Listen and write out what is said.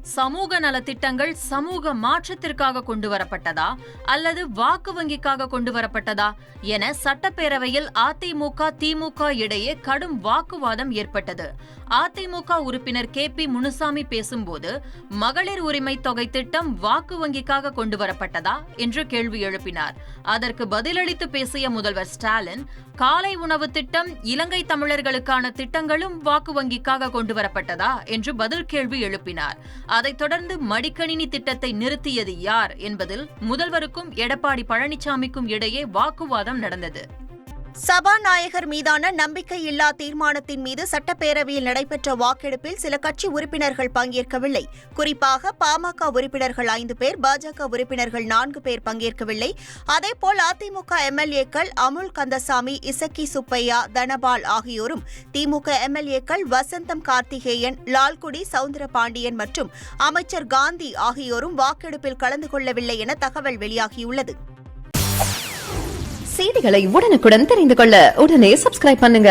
சமூக நலத்திட்டங்கள் சமூக மாற்றத்திற்காக கொண்டு வரப்பட்டதா அல்லது வாக்கு வங்கிக்காக கொண்டு வரப்பட்டதா என சட்டப்பேரவையில் அதிமுக திமுக இடையே கடும் வாக்குவாதம் ஏற்பட்டது. அதிமுக உறுப்பினர் KP முனுசாமி பேசும்போது மகளிர் உரிமை தொகை திட்டம் வாக்கு வங்கிக்காக கொண்டு வரப்பட்டதா என்று கேள்வி எழுப்பினார். அதற்கு பதிலளித்து பேசிய முதல்வர் ஸ்டாலின், காலை உணவு திட்டம், இலங்கை தமிழர்களுக்கான திட்டங்களும் வாக்கு வங்கிக்காக கொண்டு வரப்பட்டதா என்று பதில் கேள்வி எழுப்பினார். அதைத் தொடர்ந்து மடிக்கணினி திட்டத்தை நிறுத்தியது யார் என்பதில் முதல்வருக்கும் எடப்பாடி பழனிசாமிக்கும் இடையே வாக்குவாதம் நடந்தது. சபாநாயகர் மீதான நம்பிக்கையில்லா தீர்மானத்தின் மீது சட்டப்பேரவையில் நடைபெற்ற வாக்கெடுப்பில் சில கட்சி உறுப்பினர்கள் பங்கேற்கவில்லை. குறிப்பாக பாமக உறுப்பினர்கள் 5 பேர், பாஜக உறுப்பினர்கள் 4 பேர் பங்கேற்கவில்லை. அதேபோல் அதிமுக MLA-க்கள் அமுல் கந்தசாமி, இசக்கி சுப்பையா, தனபால் ஆகியோரும், திமுக MLA-க்கள் வசந்தம் கார்த்திகேயன், லால்குடி சவுந்தரபாண்டியன் மற்றும் அமைச்சர் காந்தி ஆகியோரும் வாக்கெடுப்பில் கலந்து கொள்ளவில்லை என தகவல் வெளியாகியுள்ளது. செய்திகளை உடனுக்குடன் தெரிந்து கொள்ள உடனே சப்ஸ்கிரைப் பண்ணுங்க.